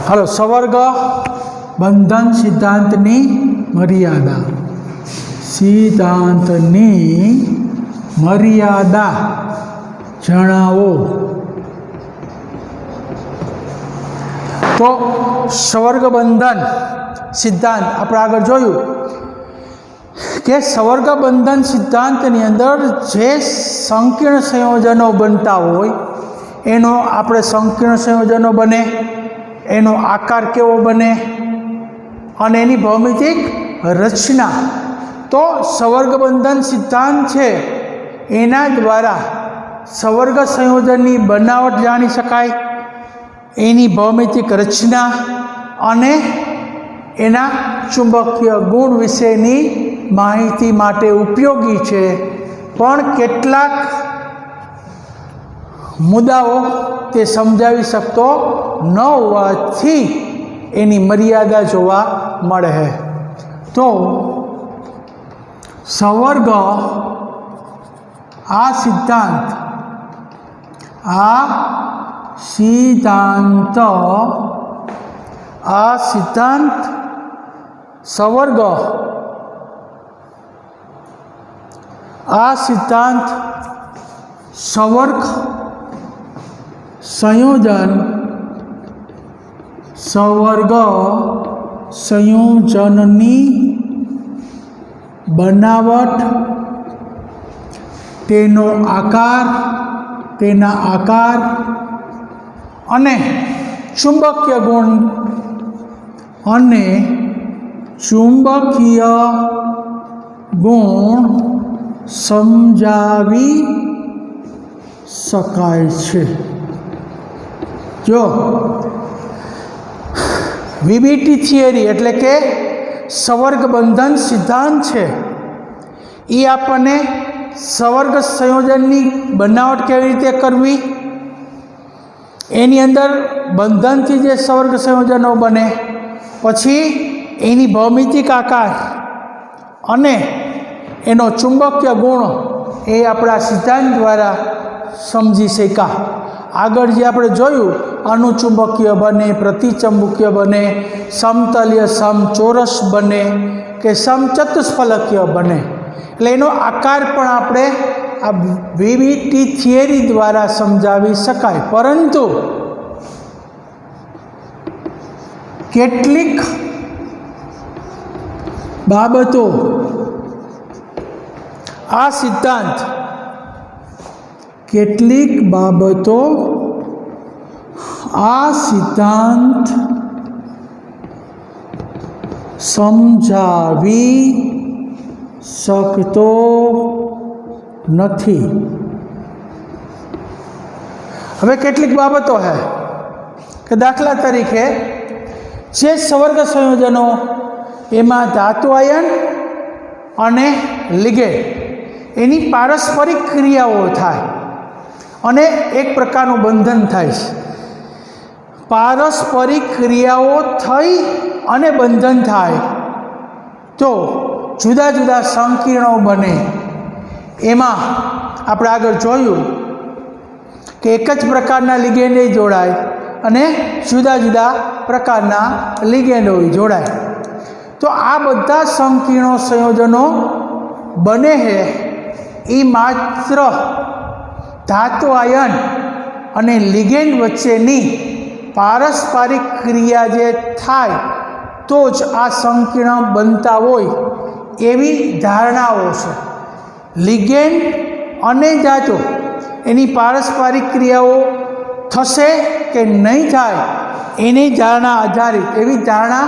Hello Swarg बंधन सिद्धांतनी मर्यादा सिद्धांतनी मर्यादा जणावो। तो सवर्ग बंधन सिद्धांत आपणे आगळ जोयुं के सवर्ग बंधन सिद्धांतनी अंदर जे संकीर्ण संयोजनों बनता होय एनो आपणे संकीर्ण संयोजनों बने, एनो आकार केवो बने अने एनी भौमितिक रचना। तो सवर्ग बंधन सिद्धांत छे एना द्वारा सवर्ग संयोजननी बनावट जाणी शकाय, एनी भौमितिक रचना अने एना चुंबकीय गुण विशेनी माहिती माटे उपयोगी छे। पण केटलाक मुद्दाओ ते समजावी शकतो न होवाथी एनी मर्यादा जोवा मळे है। तो सवर्ग आ सिद्धांत सवर्ग सवर्ग संयोजन सवर्ग संयोजननी बनावट तेनो आकार अने चुंबकीय गुण अने चुंबकीय गुण समजावी शकाय छे। जो वीबीटी थियरी एटले के सवर्ग बंधन सिद्धांत छे ई आपने सवर्ग संयोजननी बनावट केवी रीते करवी, एनी अंदर बंधनथी जे सवर्ग संयोजनो बने पछी एनी भौमितिक आकार अने एनो चुंबकीय गुण ए आपणा सिद्धांत द्वारा समझी शक्या। आगळ जे आपणे जोयुं अनुचुंबकीय बने, प्रतिचुंबकीय बने, समतलीय समचोरस बने के समचतुष्फलकीय बने એટલે એનો આકાર પણ આપણે આ વીબીટી થિયરી દ્વારા સમજાવી શકાય। પરંતુ કેટલીક બાબતો આ સિદ્ધાંત समझावी सकतो नहीं। हवे केटलीक बाबतो है कि दाखला तरीके जे सवर्ग संयोजनों एमां धातु आयन अने लिगेंड एनी पारस्परिक क्रियाओ थाय अने एक प्रकारनुं बंधन थाय। पारस्परिक क्रियाओ थई अने बंधन थाय तो जुदा जुदा संकीर्णो बने। एमां आपणे आगळ जोयुं के एक ज प्रकारना लिगेंड जोड़ाय अने जुदा जुदा प्रकारना लिगेंडो जोड़ाय। तो आ बधा संकीर्ण संयोजनों बने है ई मात्र धातु आयन अने लिगेंड वच्चेनी पारस्परिक क्रिया जे थाय तो ज आ संकीर्ण बनता होय एवी धारणाओ छे। लिगेंड अने धातु एनी पारस्परिक क्रियाओ थशे के नहीं थाय एनी धारणा आधारित एवी धारणा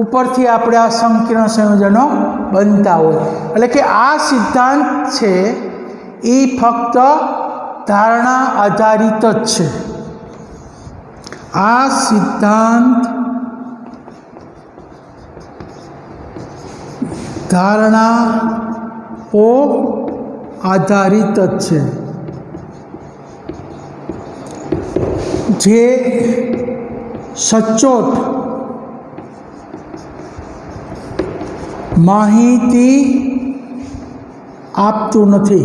उपरथी आपणे आ संकीर्ण संयोजनों बनता होय। एटले के आ सिद्धांत छे ई फक्त धारणा आधारित ज छे। आ सिद्धांत धारणा ओ आधारित छे। जे सचोट माहिती आपतुं नथी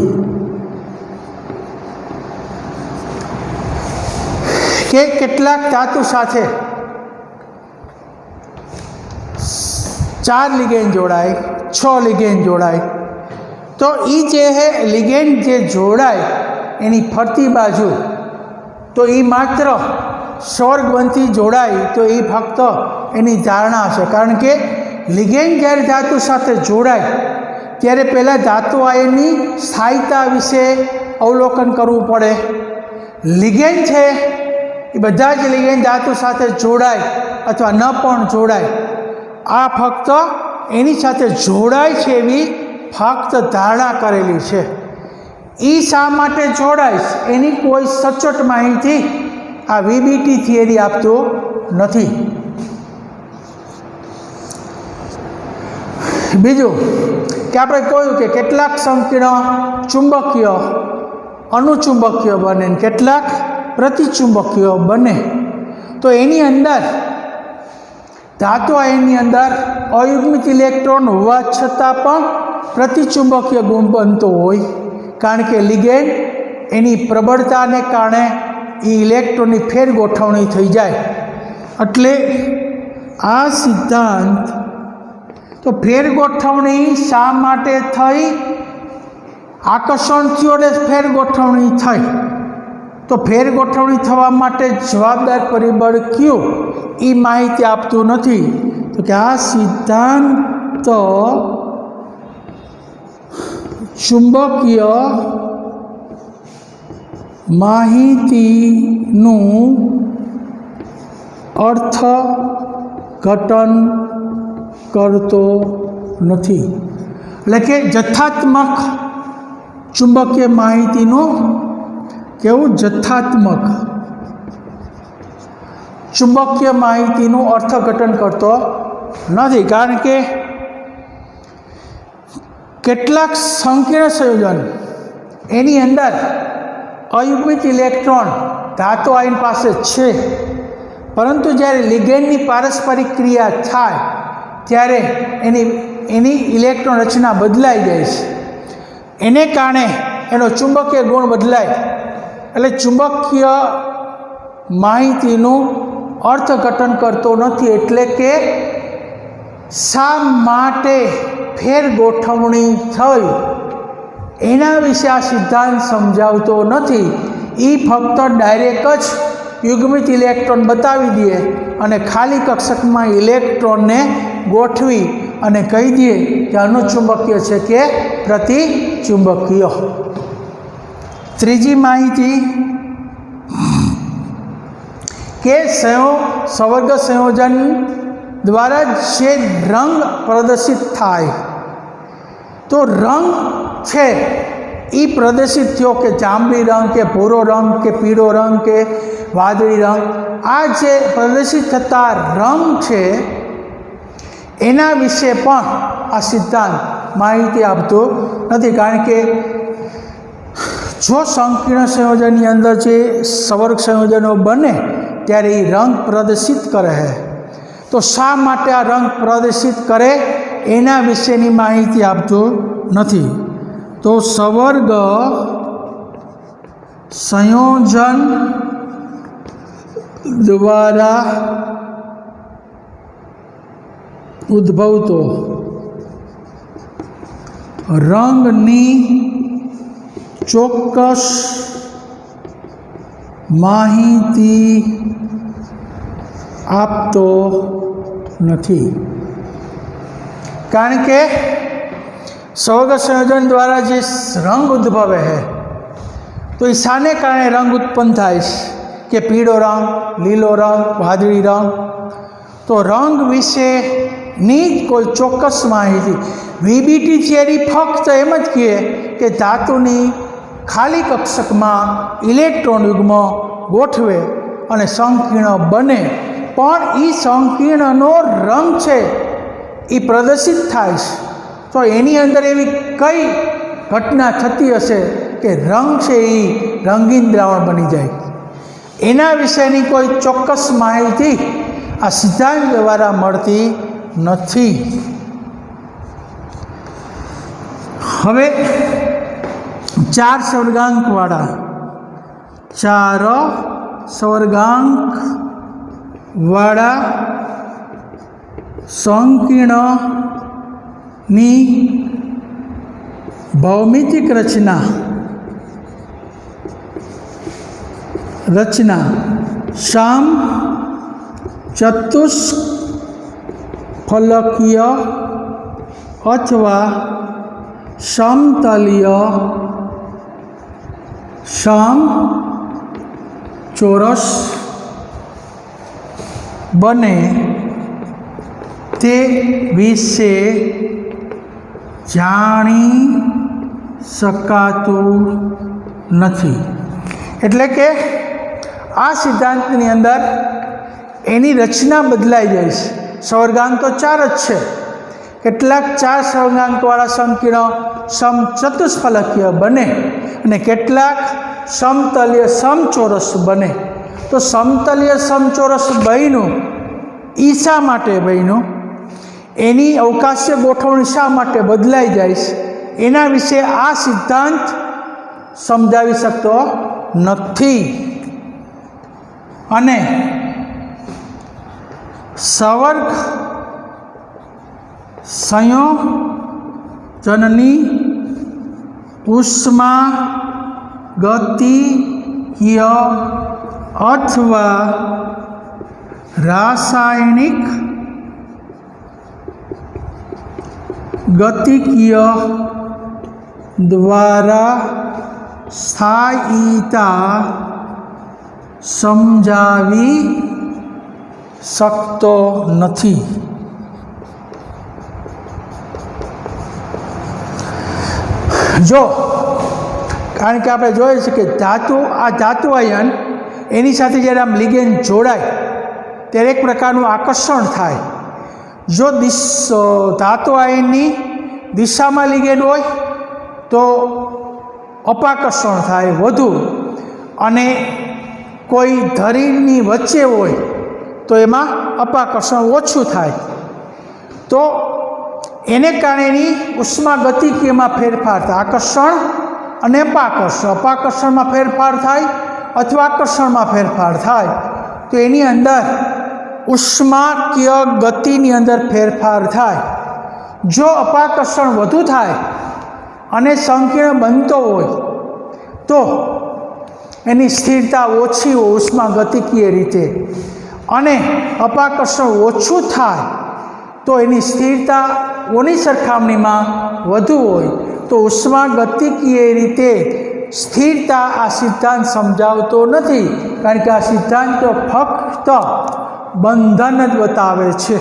के કેટલાક ધાતુ સાથે 4 लिगेंड जोड़ाय, 6 लिगेंड जोड़ाय, तो ये जे है लिगेंड जे जोड़ाय एनी फरती बाजू तो ये मात्र स्वर्गवंती जोड़ाय तो ये फक्त एनी धारणा है। कारण के लिगेंड ज्यारे धातु साथे जोड़ाय त्यारे पहला धातु आयननी स्थायिता विषे अवलोकन करवू पड़े। लिगेंड है ये बधा ज लिगेंड धातु साथे जोड़ाय अथवा न पण जोड़ाय, आ फक्त एनी साथे जोड़ाय छे एवी फक्त धारणा करेली छे। ई शा माटे जोड़ाय एनी कोई सचोट माहिती आ वीबीटी थियरी आपतो नथी। बीजू कि आपणे कह्युं के केटलाक संकीर्ण चुंबकीय अनुचुंबकीय बने, केटलाक प्रतिचुंबकीय बने, तो एनी अंदर धातु आयननी अंदर अयुग्मित इलेक्ट्रॉन होवा छतां पण प्रतिचुंबकीय गुण बनतो होय। कारण के लिगेंड एनी प्रबलता ने कारणे ई इलेक्ट्रॉननी फेर गोठवणी थई जाय। एटले आ सिद्धांत तो फेर गोठवणी शा माटे थई, आकर्षण थयुं ने फेर गोठवणी थई, तो फेर गोठवणी थवा माटे जवाबदार परिबळ क्यू ई माहिती आपतुं नथी। तो कि आ सिद्धांत तो चुंबकीय माहितीनुं अर्थघटन करतो नथी। એટલે કે જથ્થાત્મક ચુંબકીય માહિતીનું કેવું જથ્થાત્મક ચુંબકીય માહિતીનું અર્થઘટન કરતો નથી। કારણ કે કેટલાક સંકીર્ણ સંયોજન એની અંદર અયુગ્મિત ઇલેક્ટ્રોન ધાતુ આયન પાસે છે, પરંતુ જ્યારે લિગેન્ડની પારસ્પરિક ક્રિયા થાય ત્યારે એની ઇલેક્ટ્રોન રચના બદલાઈ જાય છે। એને કારણે એનો ચુંબકીય ગુણ બદલાય, એટલે ચુંબકીય માહિતીનું અર્થઘટન કરતો નથી। એટલે કે શા માટે ફેર ગોઠવણી થઈ એના વિશે આ સિદ્ધાંત સમજાવતો નથી। એ ફક્ત ડાયરેક્ટ જ યુગ્મિત ઇલેક્ટ્રોન બતાવી દે અને ખાલી કક્ષકમાં ઇલેક્ટ્રોનને ગોઠવી અને કહી દે કે અનુચુંબકીય છે કે પ્રતિચુંબકીય। ત્રીજી માહિતી કે સંવર્ગ સંયોજન द्वारा जे रंग प्रदर्शित थाय, तो रंग छे ई प्रदर्शित थयो के जांबली रंग के भूरो रंग के पीळो रंग के वादળી रंग, आ जे प्रदर्शित थता रंग छे एना विषे पण आ सिद्धांत माहिती आपतो नथी। कारण के जो संकीर्ण संयोजननी अंदर जे संवर्ग संयोजनो बने त्यारे ई रंग प्रदर्शित करे है, तो शा माटे आ रंग प्रदर्शित करे एना विशेनी माहिती आपतो नथी। तो संवर्ग संयोजन द्वारा उद्भवतो रंगनी चोक्कस माहिती आपतो नहीं। कारण के संवर्ग संयोजन द्वारा जो रंग उद्भवे है तो ईशाने कारण रंग उत्पन्न थाय कि पीळो रंग, लीलो रंग, वादળી रंग, तो रंग विषे नी कोई चोक्कस माहिती वीबीटी थियरी फक्त एम ज कहे कि धातुनी खाली कक्षक में इलेक्ट्रॉन युग्म गोठवे अने संकीर्ण बने, पण ई संकीर्णनो रंग छे ई प्रदर्शित थाय तो एनी अंदर एवी कई घटना थती हशे कि रंग छे ई रंगीन द्रावण बनी जाए, एना विशेनी कोई चोक्कस माहिती आ सिद्धांत द्वारा मळती नथी। हवे 4 स्वर्गांक वाळा 4 स्वर्गांक वाळा સંકીર્ણની ભૌમિતિક રચના સમ ચતુષ્ફલકીય અથવા સમતલીય સમચોરસ બને તે વિશે જાણી શકાતું નથી. એટલે કે આ સિદ્ધાંતની અંદર એની રચના બદલાઈ જાય છે. સવર્ગાંક તો 4 જ છે. કેટલાક 4 સવર્ગાંકવાળા સંકીર્ણ સમચતુષ્ફલકીય બને અને કેટલાક સમતલીય સમચોરસ બને. તો સમતલીય સમચોરસ બન્યું એ શા માટે બન્યું, એની અવકાશીય ગોઠવણી શા માટે બદલાઈ જાય છે, એના વિશે આ સિદ્ધાંત સમજાવી શકતો નથી. અને સવર્ગ સંયોજનની ઉષ્માગતિકીય અથવા રાસાયણિક ગતિકીય દ્વારા સ્થાયીતા સમજાવી શકતો નથી. જો કારણ કે આપણે જોઈએ છે કે ધાતુ આયન એની સાથે જ્યારે આમ લિગેન્ડ જોડાય ત્યારે એક પ્રકારનું આકર્ષણ થાય. જો ધાતુ આયનની દિશામાં લિગેન્ડ હોય તો અપાકર્ષણ થાય વધુ, અને કોઈ ધરીની વચ્ચે હોય તો એમાં અપાકર્ષણ ઓછું થાય. તો એને કારણેની ઉષ્માગતિકીયમાં ફેરફાર થાય. આકર્ષણ અને અપાકર્ષણ, અપાકર્ષણમાં ફેરફાર થાય અથવા આકર્ષણમાં ફેરફાર થાય. તો એની અંદર ઉષ્માકીય ગતિની અંદર ફેરફાર થાય. જો અપાકર્ષણ વધુ થાય અને સંકીર્ણ બનતો હોય તો એની સ્થિરતા ઓછી હોય ઉષ્માગતિકીય રીતે, અને અપાકર્ષણ ઓછું થાય તો એની સ્થિરતા ઓની સરખામણીમાં વધુ હોય. તો ઉષ્માગતિકીય રીતે સ્થિરતા આ સિદ્ધાંત સમજાવતો નથી, કારણ કે આ સિદ્ધાંત તો ફક્ત બંધન જ બતાવે છે.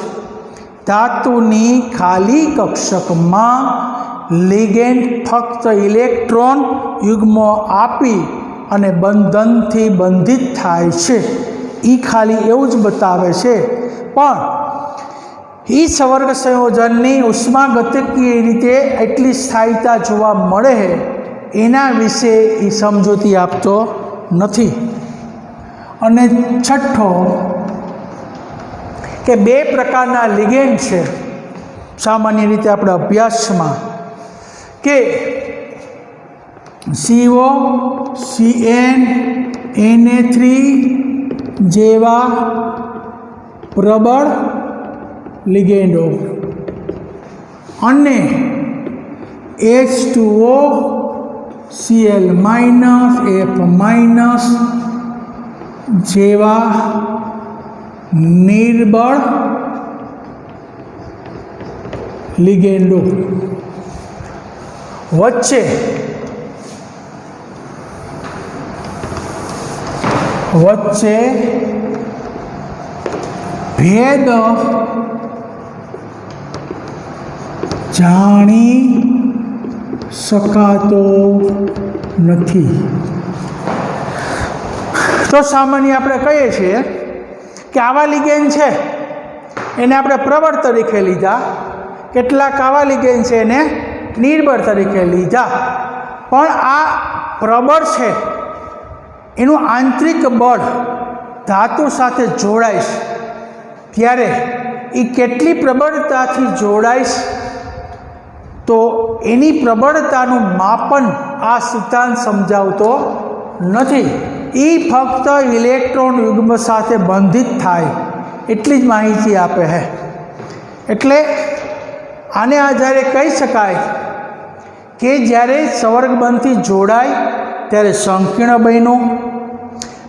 ધાતુની ખાલી કક્ષકમાં લિગેન્ડ ફક્ત ઇલેક્ટ્રોન યુગ્મો આપી અને બંધનથી બંધિત થાય છે. એ ખાલી એવું જ બતાવે છે. પણ એ સવર્ગ સંયોજનની ઉષ્માગતિકીય રીતે એટલી સ્થાયીતા જોવા મળે એના વિશે એ સમજૂતી આપતો નથી. અને છઠ્ઠો કે 2 પ્રકારના લિગેન્ડ છે સામાન્ય રીતે આપણા અભ્યાસમાં, કે CO, CN, Na3 જેવા પ્રબળ લિગેન્ડો અને H2O, Cl-, F- જેવા નિર્બળ લિગેન્ડો વચ્ચે ભેદ જાણી શકાતો નથી. તો સામાન્ય આપણે કહીએ છીએ કે આવા લિગેન્ડ છે એને આપણે પ્રબળ તરીકે લીધા, કેટલાક આવા લિગેન્ડ છે એને નિર્બળ તરીકે લીધા. પણ આ પ્રબળ છે એનું આંતરિક બળ ધાતુ સાથે જોડાય છે ત્યારે એ કેટલી પ્રબળતાથી જોડાય છે તો એની પ્રબળતાનું માપન આ સિદ્ધાંત સમજાવતો નથી. એ ફક્ત ઇલેક્ટ્રોન યુગ્મ સાથે બંધિત થાય એટલી જ માહિતી આપે છે. એટલે આને આધારે કહી શકાય કે જ્યારે સવર્ગબંધથી જોડાય ત્યારે સંકીર્ણ બન્યો,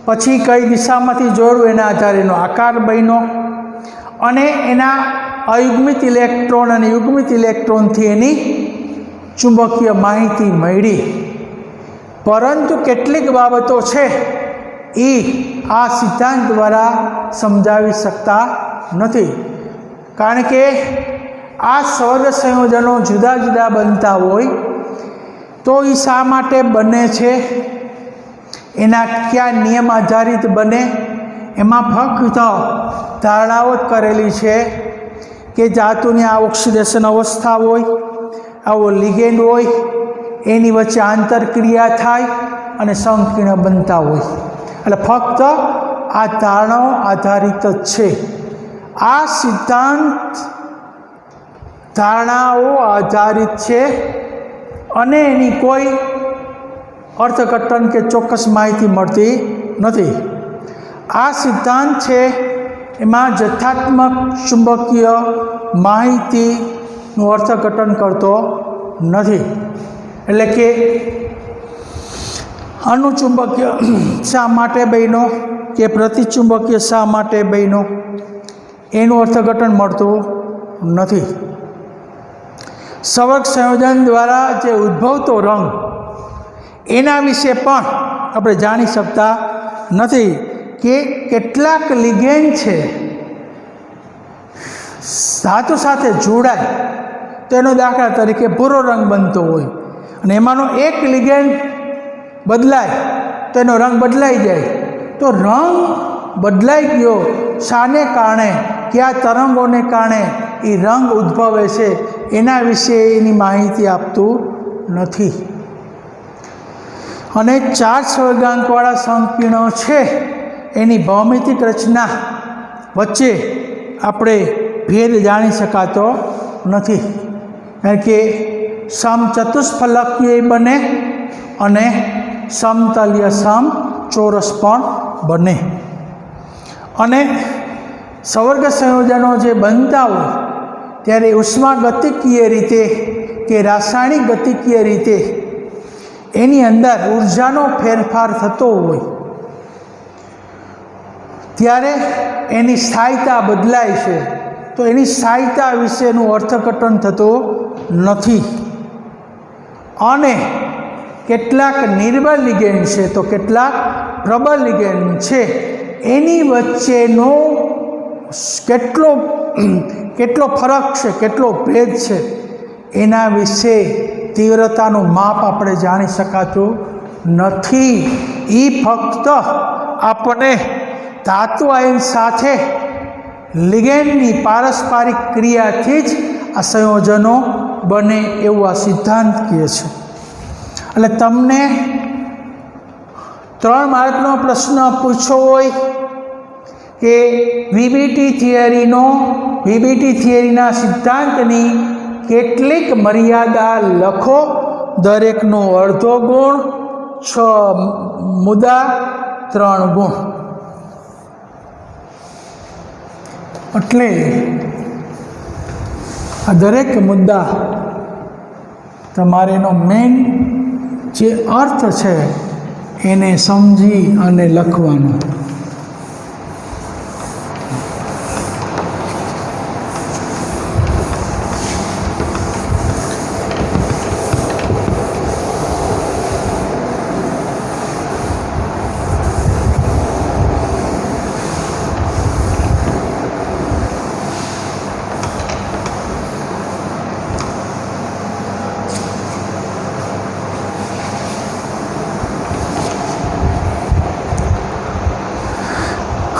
પછી કઈ દિશામાંથી જોડવું એના આધારે એનો આકાર બન્યો, અને એના અયુગ્મિત ઇલેક્ટ્રોન અને યુગ્મિત ઇલેક્ટ્રોનથી એની ચુંબકીય માહિતી મળી. પરંતુ કેટલીક બાબતો છે એ આ સિદ્ધાંત દ્વારા સમજાવી શકતા નથી, કારણ કે આ સવર્ગ સંયોજનો જુદા જુદા બનતા હોય તો એ શા માટે બને છે, એના કયા નિયમ આધારિત બને, એમાં ફક્ત ધારણાઓ જ કરેલી છે કે ધાતુની આ ઓક્સિડેશન અવસ્થા હોય, આવો લિગેન્ડ હોય, એની વચ્ચે આંતરક્રિયા થાય અને સંકીર્ણ બનતા હોય. એટલે ફક્ત આ ધારણાઓ આધારિત જ છે. આ સિદ્ધાંત ધારણાઓ આધારિત છે અને એની કોઈ અર્થઘટન કે ચોક્કસ માહિતી મળતી નથી. આ સિદ્ધાંત છે એમાં જથ્થાત્મક ચુંબકીય માહિતીનું અર્થઘટન કરતો નથી. એટલે કે અનુચુંબકીય શા માટે બન્યો કે પ્રતિચુંબકીય શા માટે બન્યો એનું અર્થઘટન મળતું નથી. સવર્ગ સંયોજન દ્વારા જે ઉદ્ભવતો રંગ એના વિશે પણ આપણે જાણી શકતા નથી કે કેટલાક લિગેન્ડ છે ધાતુ સાથે જોડાય તો એનો દાખલા તરીકે ભૂરો રંગ બનતો હોય અને એમાંનો એક લિગેન્ડ બદલાય તો એનો રંગ બદલાઈ જાય. તો રંગ બદલાઈ ગયો શાને કારણે, કયા તરંગોને કારણે એ રંગ ઉદ્ભવે છે એના વિશે એની માહિતી આપતું નથી. અને 4 સળગાંકવાળા સંકીર્ણો છે એની ભૌમિતિક રચના વચ્ચે આપણે ભેદ જાણી શકાતો નથી, કારણ કે સમચતુષ્ફલકીય બને અને સમતલીય સમચોરસ પણ બને. અને સવર્ગ સંયોજનો જે બનતા હોય ત્યારે ઉષ્માગતિકીય રીતે કે રાસાયણિક ગતિકીય રીતે એની અંદર ઉર્જાનો ફેરફાર થતો હોય ત્યારે એની સ્થાયિતા બદલાય છે. તો એની સ્થાયિતા વિશેનું અર્થઘટન થતું નથી. અને કેટલાક નિર્બળ લિગેન્ડ છે તો કેટલાક પ્રબળ લિગેન્ડ છે, એની વચ્ચેનો કેટલો ફરક છે, કેટલો ભેદ છે એના વિશે તીવ્રતાનું માપ આપણે જાણી શકાતું નથી. એ ફક્ત આપણે ધાતુ આયન સાથે લિગેન્ડની પારસ્પરિક ક્રિયાથી જ આ સંયોજનો બને એવું આ સિદ્ધાંત કહે છે. એટલે તમને 3 માર્કનો પ્રશ્ન પૂછવો હોય કે વીબીટી થિયરીના સિદ્ધાંતની કેટલીક મર્યાદા લખો, દરેકનો અડધો ગુણ, 6 મુદ્દા 3 ગુણ. એટલે આ દરેક મુદ્દા તમારે એનો મેઇન જે અર્થ છે એને સમજી અને લખવાનો.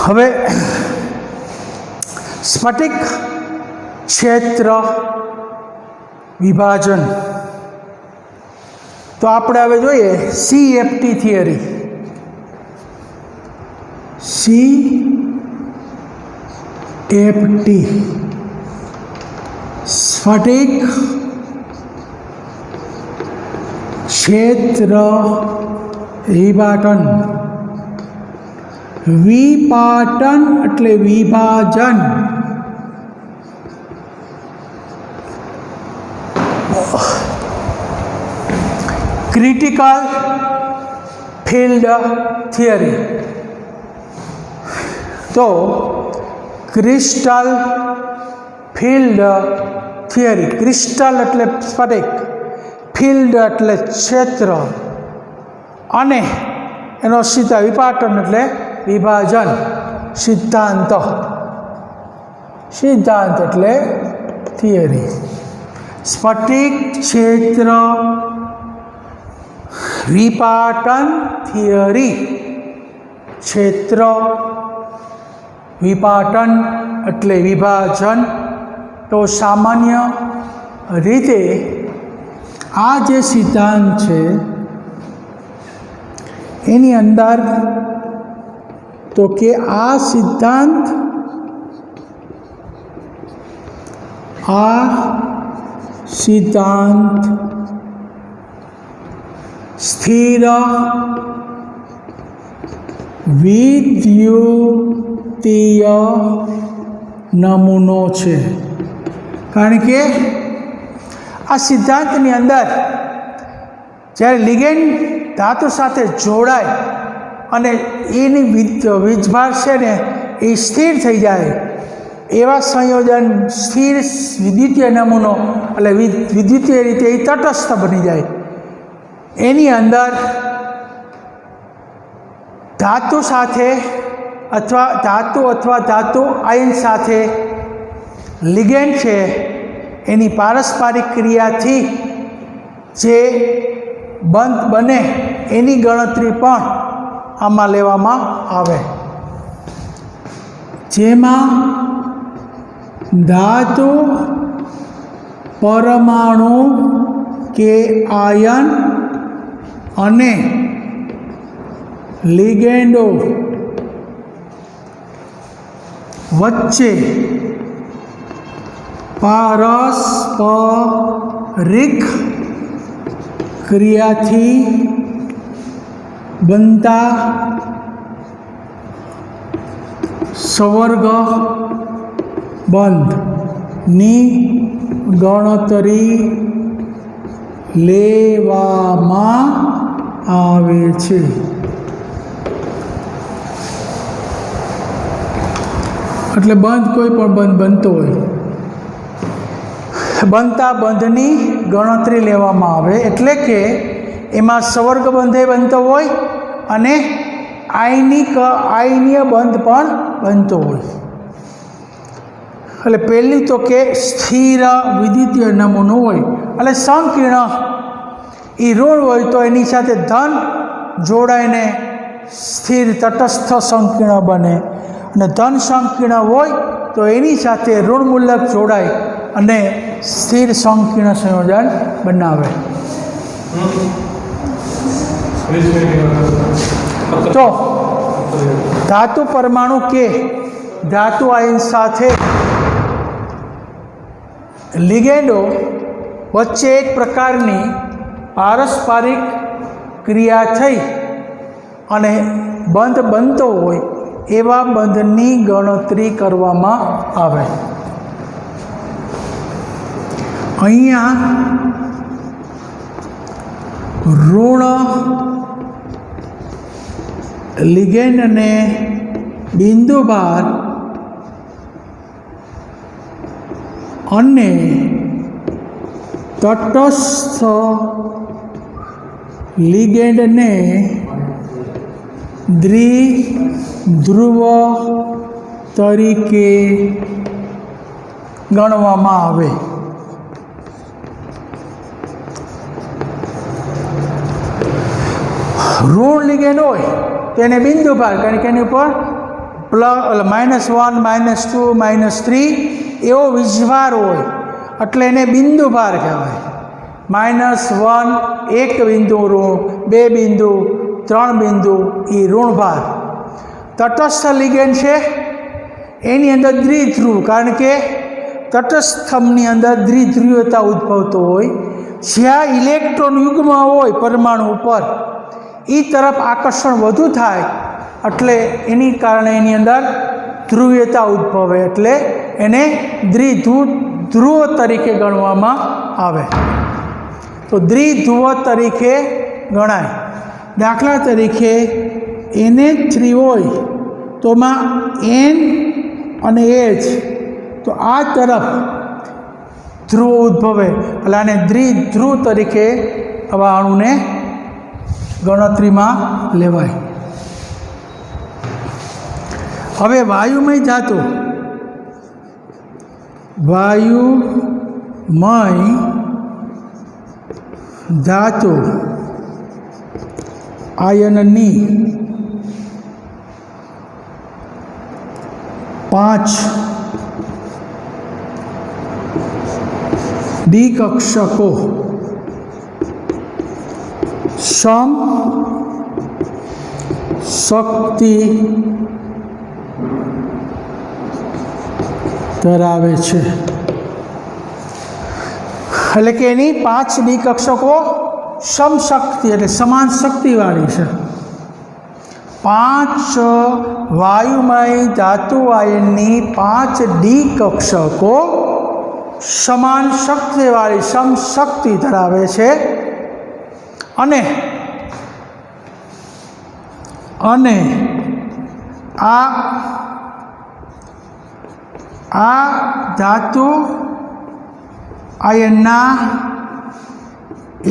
હવે સ્ફટિક ક્ષેત્ર વિભાજન તો આપણે હવે જોઈએ CFT થિયરી. CFT સ્ફટિક ક્ષેત્ર વિભાજન. વિપાટન એટલે વિભાજન, ક્રિટિકલ ફિલ્ડ થિયરી. તો ક્રિસ્ટલ ફિલ્ડ થિયરી, ક્રિસ્ટલ એટલે સ્ફટિક, ફિલ્ડ એટલે ક્ષેત્ર, અને એનો સીધા વિપાટન એટલે વિભાજન સિદ્ધાંત. સિદ્ધાંત એટલે થિયરી. સ્ફટિક ક્ષેત્ર વિપાટન થિયરી. ક્ષેત્ર વિપાટન એટલે વિભાજન. તો સામાન્ય રીતે આ જે સિદ્ધાંત છે એની અંદર તો કે આ સિદ્ધાંત સ્થિર વિદ્યુતીય નમૂનો છે. કારણ કે આ સિદ્ધાંતની અંદર જ્યારે લિગેન્ડ ધાતુ સાથે જોડાય અને એની વીજભાર છે ને એ સ્થિર થઈ જાય, એવા સંયોજન સ્થિર વિદ્યુતીય નમૂનો એટલે વિદ્યુતીય રીતે એ તટસ્થ બની જાય. એની અંદર ધાતુ સાથે અથવા ધાતુ આયન સાથે લિગેન્ડ છે એની પારસ્પરિક ક્રિયાથી જે બંધ બને એની ગણતરી પણ આમાં લેવામાં આવે. જેમાં ધાતુ પરમાણુ કે આયન અને લિગેન્ડો વચ્ચે પારસ્પરિક ક્રિયાથી બનતા સંવર્ગ બંધની ગણતરી લેવામાં આવે છે. એટલે બંધ કોઈ પણ બંધ બનતો હોય, બનતા બંધની ગણતરી લેવામાં આવે. એટલે કે એમાં સંવર્ગ બંધે બનતો હોય અને આયનીય બંધ પણ બનતો હોય. એટલે પહેલી તો કે સ્થિર વિદ્યુતીય નમૂનો હોય એટલે સંકીર્ણ એ ઋણ હોય તો એની સાથે ધન જોડાઈને સ્થિર તટસ્થ સંકીર્ણ બને, અને ધન સંકીર્ણ હોય તો એની સાથે ઋણમૂલક જોડાય અને સ્થિર સંકીર્ણ સંયોજન બનાવે. તો ધાતુ પરમાણુ કે ધાતુ આયન સાથે લિગેન્ડો વચ્ચે એક પ્રકારની પારસ્પરિક ક્રિયા થઈ અને બંધ બનતો હોય એવા બંધની ગણતરી કરવામાં આવે. અહીંયા ઋણ લિગેન્ડને બિંદુભાર અને તટસ્થ લિગેન્ડને દ્વિધ્રુવ તરીકે ગણવામાં આવે. ઋણ લિગેન્ડ હોય તેને બિંદુભાર, કારણ કે એની ઉપર -1 -2 -3 એવો વીજભાર હોય એટલે એને બિંદુભાર કહેવાય. -1 એક બિંદુ ઋણ, 2 બિંદુ, 3 બિંદુ એ ઋણભાર. તટસ્થ લિગેન્ડ છે એની અંદર દ્વિધ્રુવ, કારણ કે તટસ્થની અંદર દ્વિધ્રુવતા ઉદ્ભવતો હોય. જ્યાં ઇલેક્ટ્રોન યુગ્મ હોય પરમાણુ ઉપર એ તરફ આકર્ષણ વધુ થાય એટલે એની કારણે એની અંદર ધ્રુવીયતા ઉદ્ભવે એટલે એને દ્વિધ્રુવ તરીકે ગણવામાં આવે. તો દ્વિધ્રુવ તરીકે ગણાય. દાખલા તરીકે NH3 હોય તો માં N અને H, તો આ તરફ ધ્રુવ ઉદ્ભવે એટલે આને દ્વિધ્રુવ તરીકે આવા અણુને ગણતરીમાં લેવાય. હવે વાયુમય ધાતુ, વાયુમય ધાતુ આયનની 5 ડી કક્ષકો સમ શક્તિ ધરાવે છે. એટલે કે એની 5 ડી કક્ષકો સમશક્તિ એટલે સમાન શક્તિવાળી છે. 5 વાયુમય ધાતુ આયનની 5 ડી કક્ષકો સમાન શક્તિવાળી સમશક્તિ ધરાવે છે અને આ ધાતુ આયનના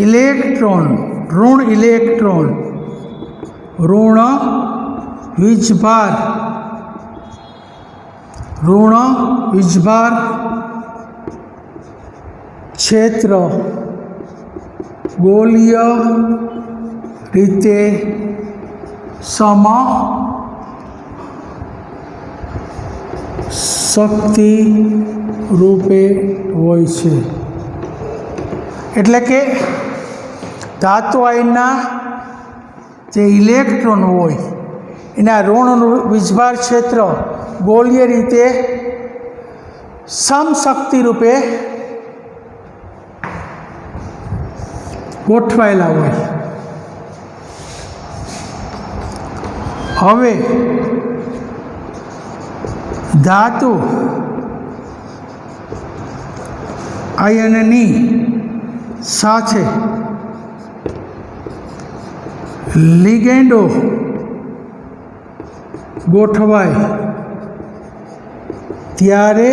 ઇલેક્ટ્રોન, ઋણ ઇલેક્ટ્રોન, ઋણ વીજભાર, ક્ષેત્ર ગોલીય રીતે સમશક્તિ રૂપે હોય છે. એટલે કે ધાતુ આયનના જે ઇલેક્ટ્રોન હોય એના ઋણ વીજભાર ક્ષેત્ર ગોળીય રીતે સમશક્તિ રૂપે ગોઠવાયેલા હોય. હવે ધાતુ આયનની સાથે લિગેન્ડો ગોઠવાય ત્યારે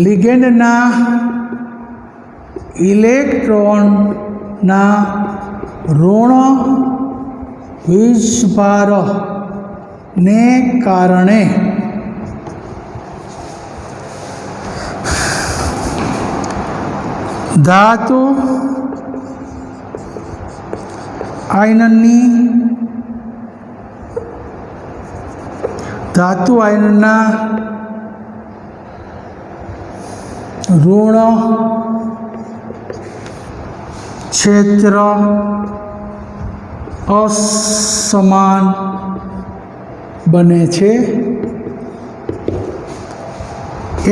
લિગેન્ડના ઇલેક્ટ્રોનના ઋણ વીજભારને કારણે ધાતુ આયનના ઋણ ક્ષેત્ર અસમાન બને છે.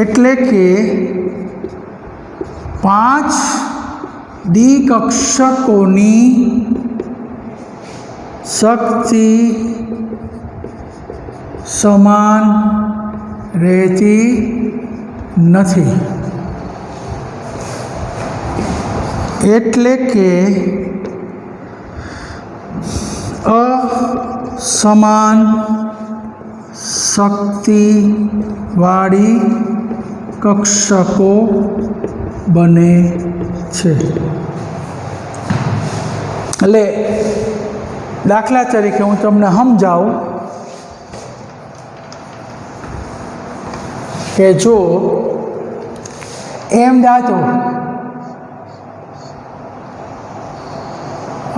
એટલે કે 5 ડી કક્ષકોની શક્તિ સમાન રહેતી નથી. એટલે કે અસમાન શક્તિવાળી કક્ષકો બને છે. એટલે દાખલા તરીકે હું તમને સમજાવું કે જો એમ ધાતુ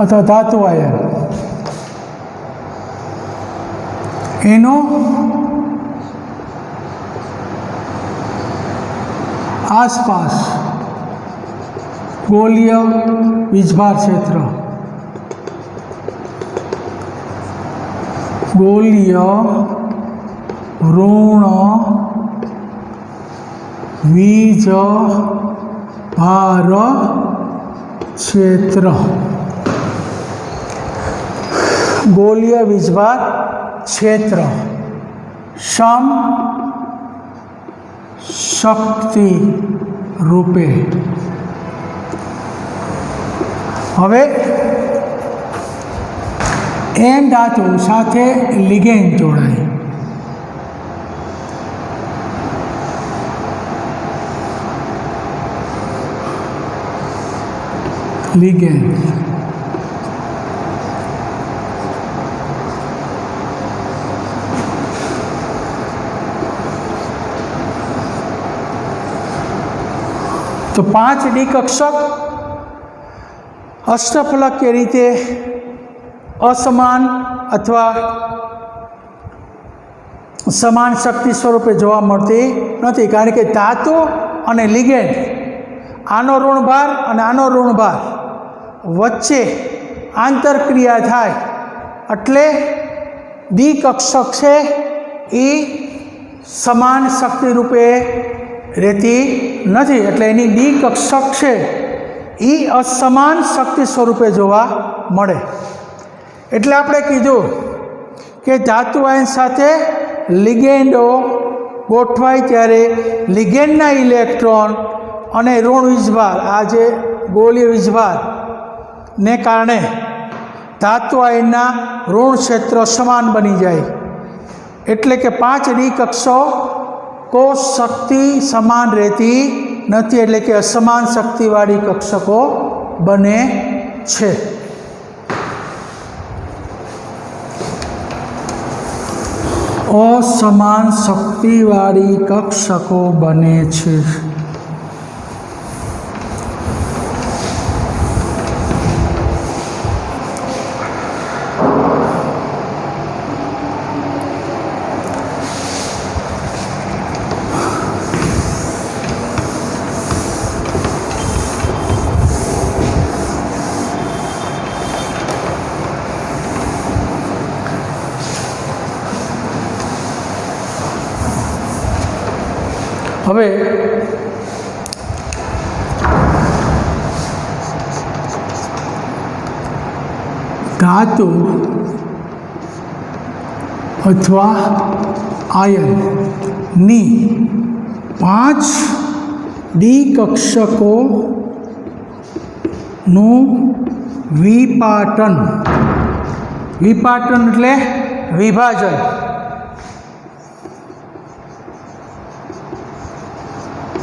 અથવા ધાતુ આયન એનો આસપાસ ગોલીય વીજભાર ક્ષેત્ર, ગોલીય ઋણ વીજભાર ક્ષેત્ર, ગોલીય વીજભાર ક્ષેત્ર સમ શક્તિ રૂપે હવે એમ ધાતુ સાથે લિગેન્ડ જોડાય, લિગેન્ડ તો 5D કક્ષક અષ્ટફલકીય રીતે असमान अथवा समान शक्ति स्वरूपे जोवा मळती नथी, कारण के धातु अने लिगेंड आनो ऋण भार अने आनो ऋण भार वच्चे आंतरक्रिया थाय एटले द्विकक्षक छे ए समान शक्ति रूपे रहती नथी, एटले एनी द्विकक्षक छे ए असमान शक्ति स्वरूपे जोवा मळे। એટલે આપણે કીધું કે ધાતુ આયન સાથે લિગેન્ડો ગોઠવાય ત્યારે લિગેન્ડના ઇલેક્ટ્રોન અને ઋણ વીજભાર, આ જે ગોળીય વીજભારને કારણે ધાતુ આયનના ઋણ ક્ષેત્ર સમાન બની જાય, એટલે કે 5D કક્ષકો શક્તિ સમાન રહેતી નથી, એટલે કે અસમાન શક્તિવાળી કક્ષકો બને છે। असमान शक्तिवाળી कक्षको बने छे। હવે धातु अथवा आयननी 5D कक्षकोનું વિપાટન, વિપાટન એટલે વિભાજન,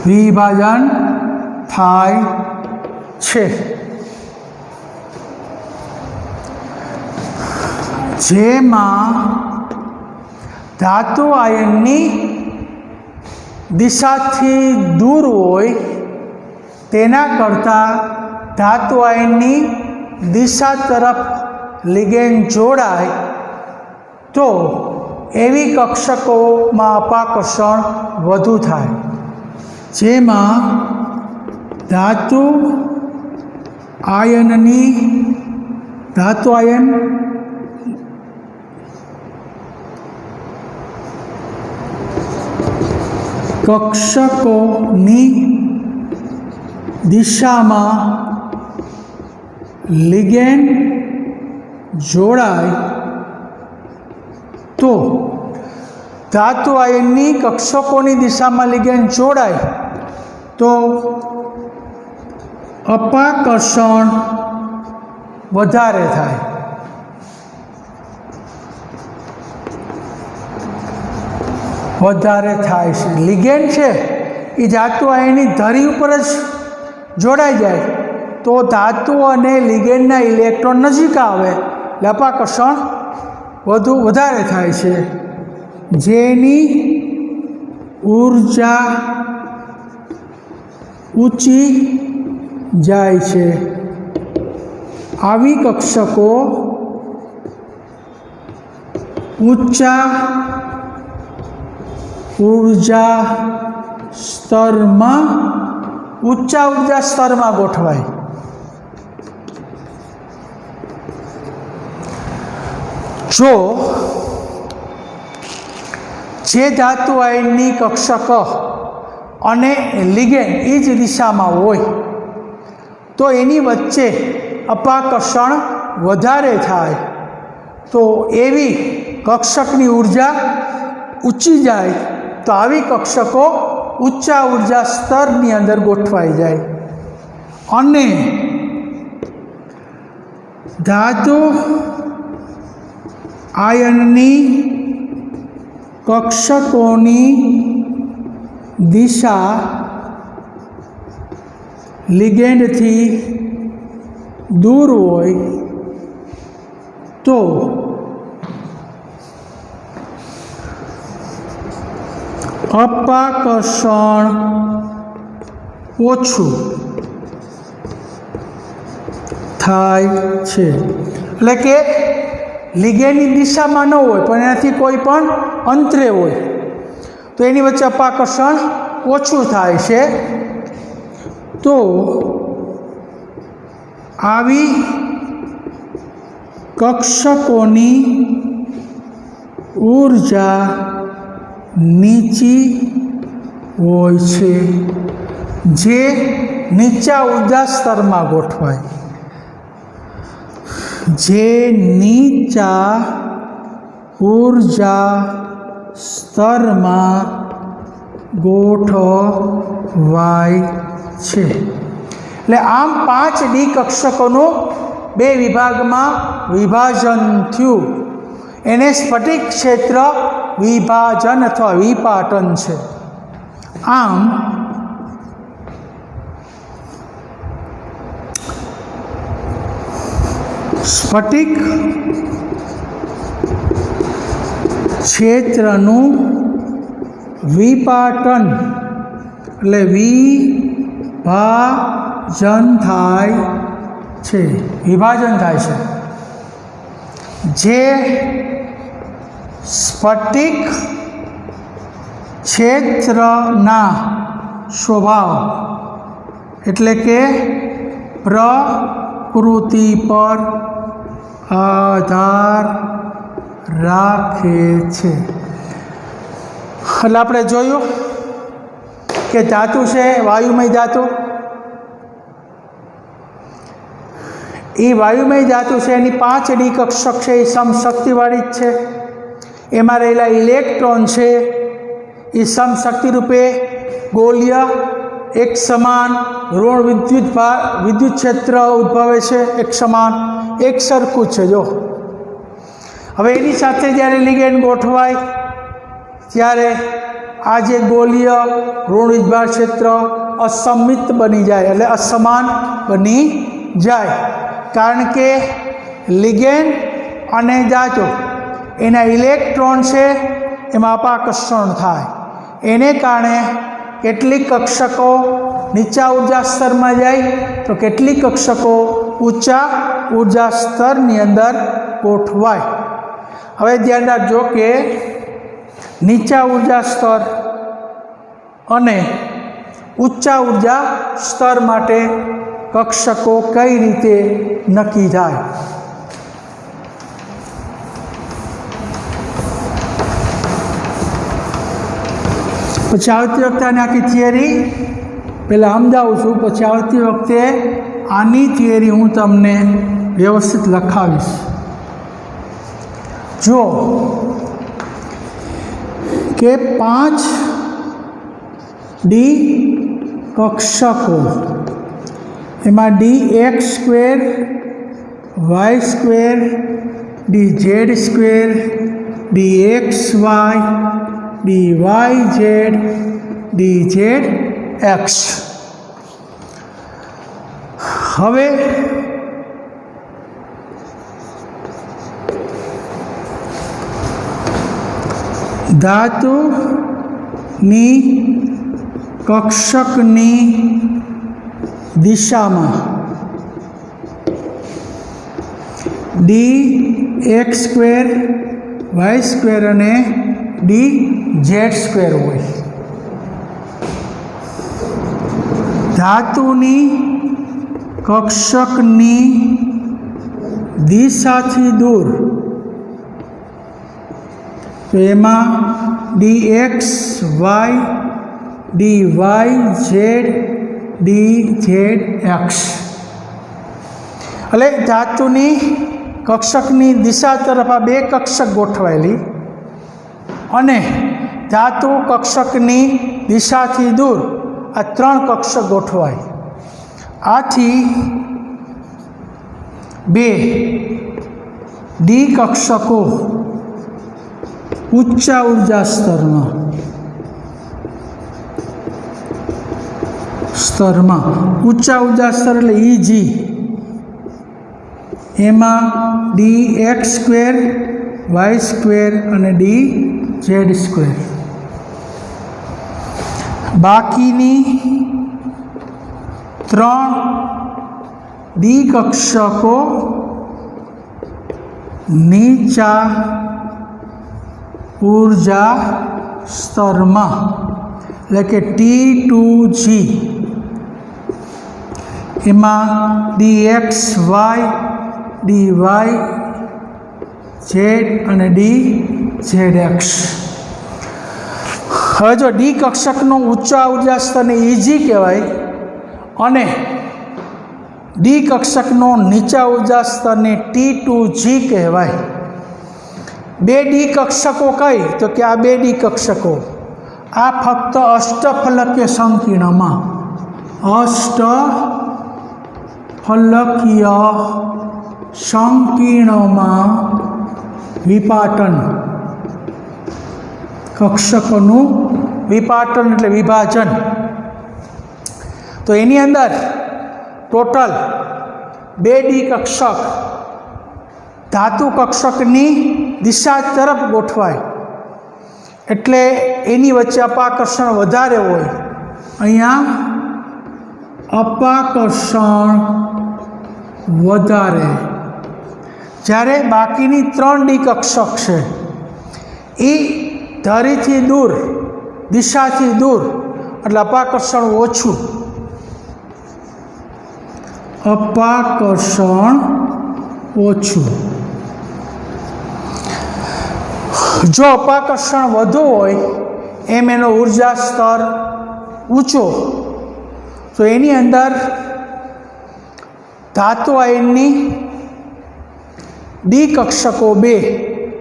વિભાજન થાય છે, જેમાં ધાતુ આયનની દિશાથી દૂર હોય તેના કરતાં ધાતુ આયનની દિશા તરફ લિગેન્ડ જોડાય તો એવી કક્ષકોમાં અપાકર્ષણ વધુ થાય, જેમાં ધાતુ આયન કક્ષકોની દિશામાં લિગેન્ડ જોડાય તો धातु आयननी कक्षकोनी दिशा में लिगेंड जोड़ाय तो अपाकर्षण वधारे थाय। लिगेंड है ये धातु आयननी धरी पर ज जोड़ाई जाए तो धातु अने लिगेंडना इलेक्ट्रॉन नजीक आवे એટલે અપાકર્ષણ વધારે થાય છે, જેની ऊर्जा ऊंची जाय छे। आवी कक्षको ऊंचा ऊर्जा स्तर में गोठवाय। जो जे धातु आयननी कक्षक अने लिगेंड ए ज दिशा में होय तो एनी वच्चे अपाकर्षण वधारे थाय तो एवी कक्षकनी ऊर्जा ऊंची जाए तो आवी कक्षको ऊंचा ऊर्जा स्तरनी अंदर गोठवाई जाए अने धातु आयननी कक्षकोनी दिशा लिगेंड थी दूर होय तो अपाकर्षण ओछू थाय छे। એટલે કે लिगेंडनी दिशामां न होय पण एनाथी कोई पण अंतरे होय तो एनी वच्चे अपाकर्षण ओछू थाय छे। तो आवी कक्षकोनी ऊर्जा नीची होय छे जे नीचा ऊर्जा स्तर में गोठवाय जे नीचा ऊर्जा स्तर में गोठवाय छे। એટલે આમ 5D કક્ષકોનું બે વિભાગમાં વિભાજન થયું એને સ્ફટિક ક્ષેત્ર વિભાજન અથવા વિપાટન છે। આમ સ્ફટિક ક્ષેત્રનું વિપાટન એટલે વિભાજન થાય છે વિભાજન થાય છે। જે સ્ફટિક ક્ષેત્રના સ્વભાવ એટલે કે પ્રકૃતિ પર આધાર રાખે છે। એટલે આપણે જોયું કે ધાતુ છે વાયુમય ધાતુ એ વાયુમય ધાતુ છે એની 5D કક્ષક છે એ સમશક્તિવાળી જ છે। એમાં રહેલા ઇલેક્ટ્રોન છે એ સમશક્તિ રૂપે ગોલીય એક સમાન ઋણ વિદ્યુત ક્ષેત્ર ઉદ્ભવે છે એક સમાન એક સરખું છે। જો હવે એની સાથે જ્યારે લિગેન્ડ ગોઠવાય ત્યારે આ જે ગોલીય ઋણ વિદ્યુત ક્ષેત્ર અસમિત બની જાય એટલે અસમાન બની જાય કારણ કે લિગેન્ડ અને ધાતુ એના ઇલેક્ટ્રોન છે એમાં અપાકર્ષણ થાય એને કારણે કેટલીક કક્ષકો નીચા ઉર્જા સ્તરમાં જાય તો કેટલીક કક્ષકો ઊંચા ઉર્જા સ્તરની અંદર ગોઠવાય। હવે ધ્યાન રાખજો કે નીચા ઉર્જા સ્તર અને ઊંચા ઉર્જા સ્તર માટે કક્ષકો કઈ રીતે નક્કી થાય। પછી આવતી વખતે આની આખી થિયરી પહેલાં સમજાવું છું પછી આવતી વખતે આની થિયરી હું તમને વ્યવસ્થિત લખાવીશ। જો કે 5D કક્ષકો એમાં dx², y², dz², dxy, dyz, dzx। હવે ધાતુની કક્ષકની દિશામાં dx² y² અને dz² હોય। ધાતુની કક્ષકની દિશાથી દૂર તો એમાં dx, y, dy, z, dzx। એટલે ધાતુની કક્ષકની દિશા તરફ આ બે કક્ષક ગોઠવાયેલી અને ધાતુ કક્ષકની દિશાથી દૂર આ ત્રણ કક્ષક ગોઠવાય। આથી બે ડી કક્ષકો ઊંચા ઉર્જા સ્તરમાં ઊંચા ઉર્જા સ્તર એટલે ઇજી, એમાં d x square, y square અને ડી ઝેડ સ્ક્વેર. બાકીની 3 ડી કક્ષકો નીચા ઉર્જા સ્તરમાં એટલે કે T2G, એમાં d x y, d y z અને ડી ઝેડ એક્સ. હવે જો ડી કક્ષકનો ઊંચા ઉર્જા સ્તરને ઇજી કહેવાય અને ડી કક્ષકનો નીચા ઉર્જા સ્તરને T2G કહેવાય. બે ડી કક્ષકો કઈ તો કે આ બે ડી કક્ષકો આ ફક્ત અષ્ટફલકીય સંકીર્ણમાં અષ્ટફલકીય સંકીર્ણમાં વિપાટન, કક્ષકોનું વિપાટન એટલે વિભાજન. તો એની અંદર ટોટલ બે ડી કક્ષક ધાતુ કક્ષકની દિશા તરફ ગોઠવાય એટલે એની વચ્ચે અપાકર્ષણ વધારે હોય. અહીંયા અપાકર્ષણ વધારે, જ્યારે બાકીની 3 ડી કક્ષક છે એ ધરીથી દૂર, દિશાથી દૂર એટલે અપાકર્ષણ ઓછું. અપાકર્ષણ ઓછું. જો અપાકર્ષણ વધુ હોય એમ એનો ઉર્જા સ્તર ઊંચો, તો એની અંદર ધાતુ આયનની ડી કક્ષકો બે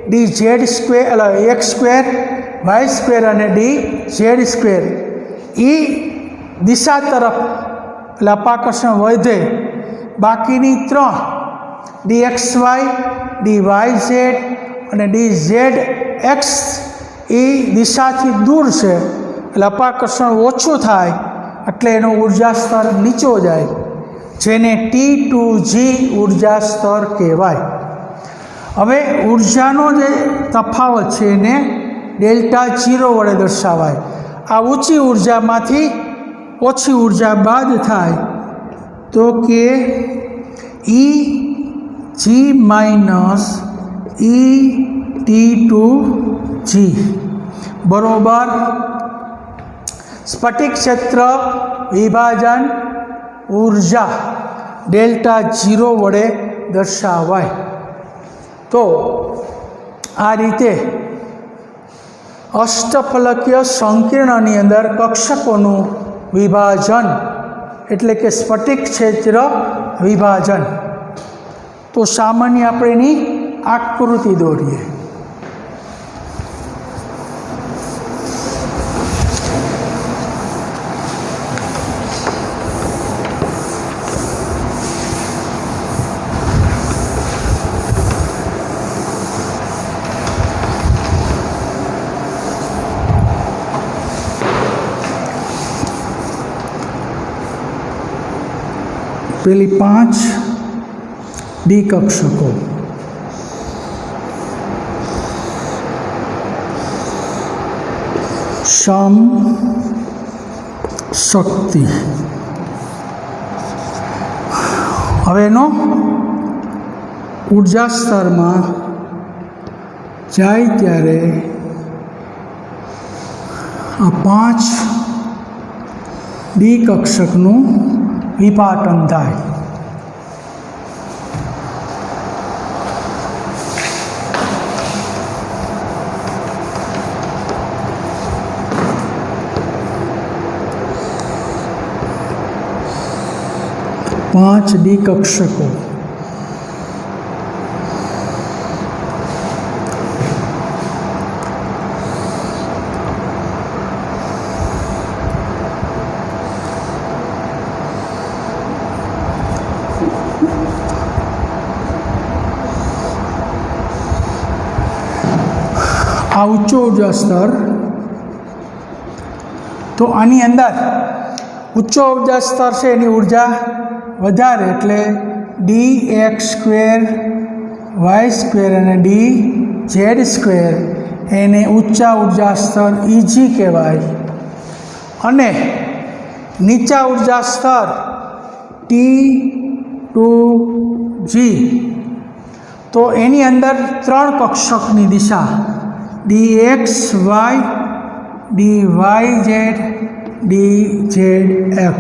ડી ઝેડ સ્ક્વેર એટલે એક્સ સ્ક્વેર, વાય સ્ક્વેર અને ડી ઝેડ સ્ક્વેર એ દિશા તરફ એટલે અપાકર્ષણ વધે. બાકીની 3 d x y, d y z અને ડી ઝેડ એક્સ એ દિશાથી દૂર છે એટલે અપાકર્ષણ ઓછું થાય એટલે એનો ઉર્જા સ્તર નીચો જાય, જેને T2G ઉર્જા સ્તર કહેવાય. હવે ઉર્જાનો જે તફાવત છે એને ડેલ્ટા 0 વડે દર્શાવાય. આ ઊંચી ઉર્જામાંથી ઓછી ઉર્જા બાદ થાય તો કે EG માઇનસ ET2G બરોબર સ્ફટિક ક્ષેત્ર વિભાજન ઉર્જા ડેલ્ટા 0 વડે દર્શાવાય. તો આ રીતે અષ્ટફલકીય સંકીર્ણની અંદર કક્ષકોનું વિભાજન એટલે કે સ્ફટિક ક્ષેત્ર વિભાજન. તો સામાન્ય આપણે એની આકૃતિ દોરીએ. પેલી 5 ડી કક્ષકો સમ શક્તિ. હવે એનો ઉર્જા સ્તરમાં જાય ત્યારે આ 5 ડી કક્ષકનું વિપાટન થાય. પાંચ ડી કક્ષકો આ ઊંચો ઉર્જા સ્તર, તો આની અંદર ઊંચો ઉર્જા સ્તર છે એની ઉર્જા વધારે એટલે dx² y² અને dz² એને ઊંચા ઉર્જા સ્તર EG કહેવાય. અને નીચા ઉર્જા સ્તર T2G, તો એની અંદર 3 કક્ષકની દિશા dx y dyz dzx.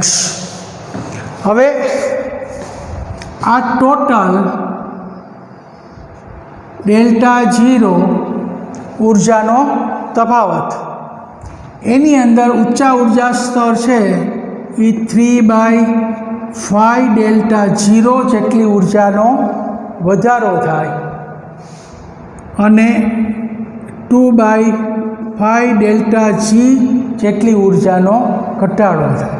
હવે આ ટોટલ ΔO ઉર્જાનો તફાવત, એની અંદર ઊંચા ઉર્જા સ્તર છે એ 3/5 ΔO જેટલી ઉર્જાનો વધારો થાય અને 2/5 ΔG જેટલી ઉર્જાનો ઘટાડો થાય.